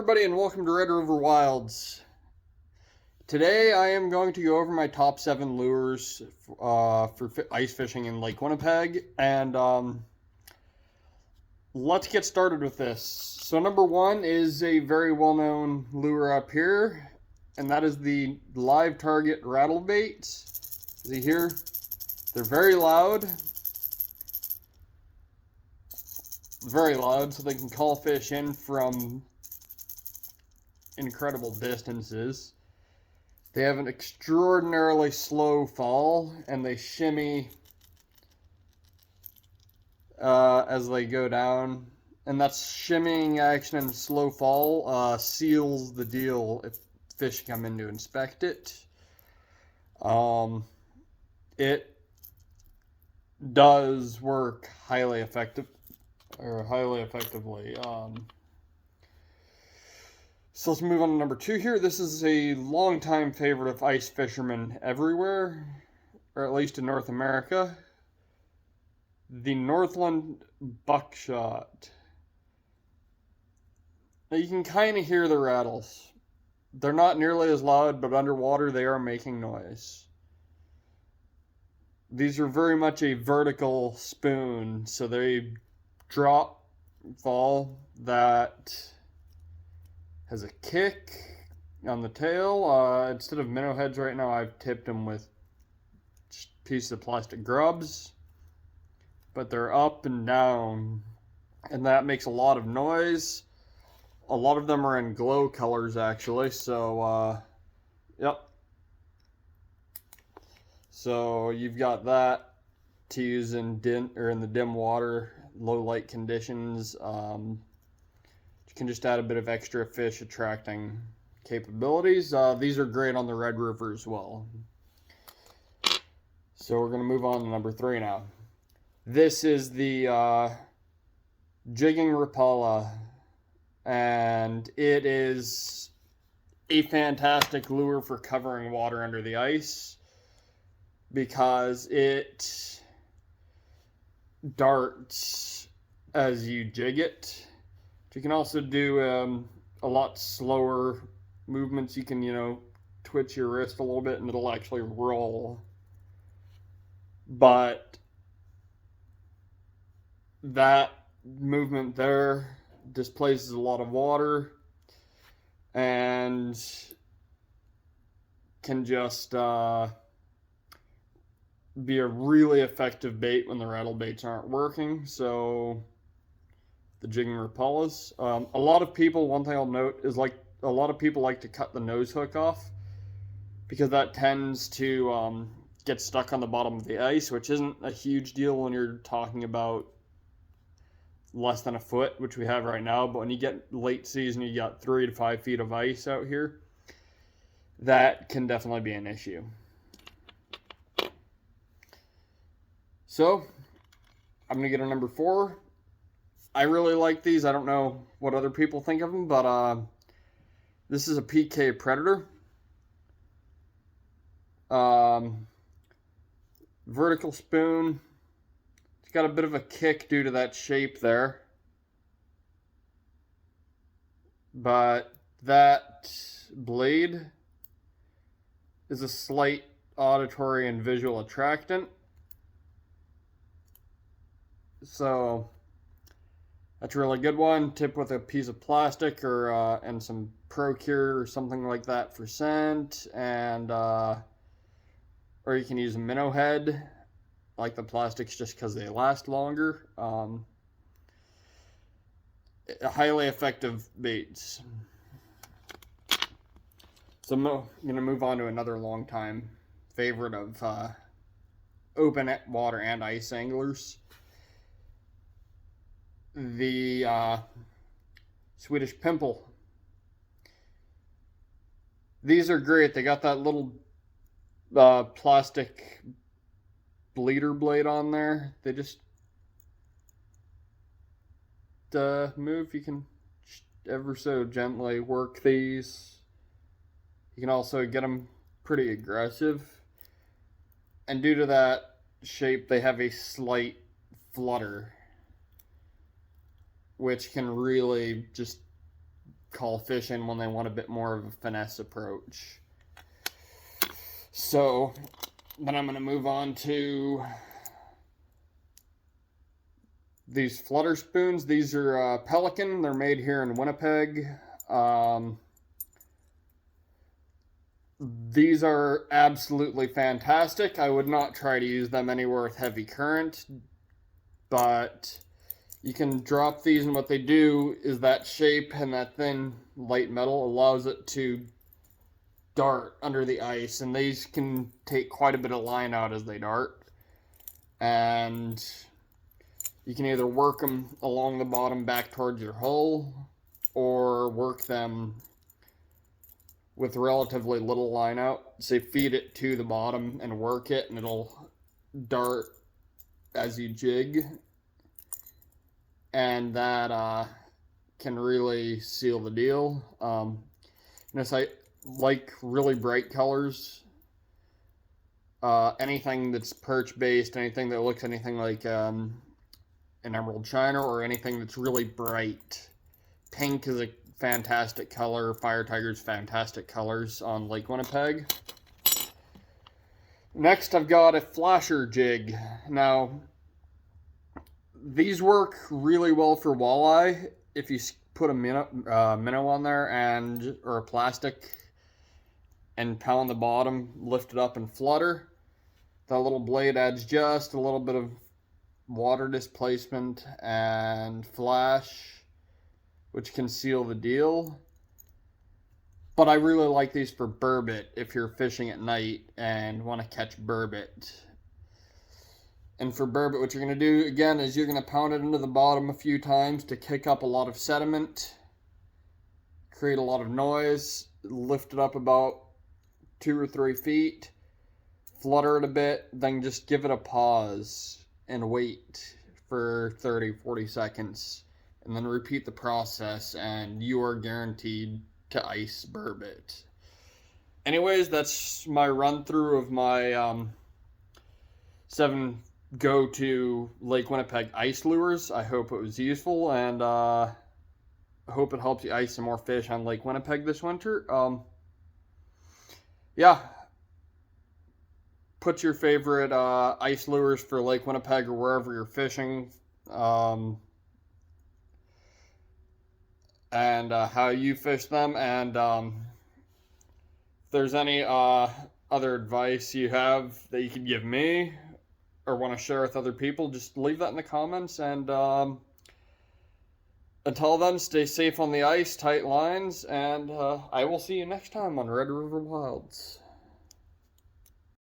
Everybody, and welcome to Red River Wilds. Today I am going to go over my top 7 lures for ice fishing in Lake Winnipeg, and let's get started with this. So number 1 is a very well-known lure up here, and that is the live target rattle baits. See here? They're very loud, so they can call fish in from incredible distances. They have an extraordinarily slow fall, and they shimmy as they go down. And that shimmying action and slow fall seals the deal if fish come in to inspect it. It does work highly effectively. So let's move on to number 2 here. This is a longtime favorite of ice fishermen everywhere, or at least in North America. The Northland Buckshot. Now you can kind of hear the rattles. They're not nearly as loud, but underwater they are making noise. These are very much a vertical spoon, so they drop, fall, that has a kick on the tail. Instead of minnow heads right now, I've tipped them with pieces of plastic grubs. But they're up and down, and that makes a lot of noise. A lot of them are in glow colors, actually, so, yep. So you've got that to use in the dim water, low light conditions. You can just add a bit of extra fish attracting capabilities. These are great on the Red River as well. So we're going to move on to number 3 now. This is the Jigging Rapala, and it is a fantastic lure for covering water under the ice because it darts as you jig it. You can also do a lot slower movements. You can, twitch your wrist a little bit and it'll actually roll. But that movement there displaces a lot of water and can just be a really effective bait when the rattle baits aren't working. So the Jigging Rapalas. A lot of people, one thing I'll note is a lot of people like to cut the nose hook off because that tends to get stuck on the bottom of the ice, which isn't a huge deal when you're talking about less than a foot, which we have right now. But when you get late season, you got 3 to 5 feet of ice out here. That can definitely be an issue. So I'm going to get a number 4. I really like these. I don't know what other people think of them, but this is a PK Predator. Vertical spoon. It's got a bit of a kick due to that shape there. But that blade is a slight auditory and visual attractant. So that's a really good one. Tip with a piece of plastic or and some Procure or something like that for scent, and or you can use a minnow head, like the plastics, just because they last longer. Highly effective baits. So I'm gonna move on to another long-time favorite of open water and ice anglers. The Swedish Pimple. These are great. They got that little plastic bleeder blade on there. They just move. You can ever so gently work these. You can also get them pretty aggressive. And due to that shape, they have a slight flutter, which can really just call fishing when they want a bit more of a finesse approach. So then I'm going to move on to these Flutter Spoons. These are Pelican. They're made here in Winnipeg. These are absolutely fantastic. I would not try to use them anywhere with heavy current, but you can drop these, and what they do is that shape and that thin light metal allows it to dart under the ice, and these can take quite a bit of line out as they dart. And you can either work them along the bottom back towards your hull, or work them with relatively little line out. Say feed it to the bottom and work it, and it'll dart as you jig. And that can really seal the deal. Notice I like really bright colors. Anything that's perch based, anything that looks anything like an emerald china, or anything that's really bright. Pink is a fantastic color. Fire Tiger's fantastic colors on Lake Winnipeg. Next, I've got a flasher jig. Now, these work really well for walleye if you put a minnow on there or a plastic and pound the bottom, lift it up and flutter. That little blade adds just a little bit of water displacement and flash, which can seal the deal. But I really like these for burbot if you're fishing at night and want to catch burbot. And for burbot, what you're going to do, again, is you're going to pound it into the bottom a few times to kick up a lot of sediment, create a lot of noise, lift it up about 2 or 3 feet, flutter it a bit, then just give it a pause and wait for 30, 40 seconds. And then repeat the process, and you are guaranteed to ice burbot. Anyways, that's my run through of my 7 go-to Lake Winnipeg ice lures. I hope it was useful, and I hope it helps you ice some more fish on Lake Winnipeg this winter. Yeah. Put your favorite ice lures for Lake Winnipeg or wherever you're fishing. And how you fish them, and if there's any other advice you have that you could give me or want to share with other people, just leave that in the comments. And until then, stay safe on the ice, tight lines, and I will see you next time on Red River Wilds.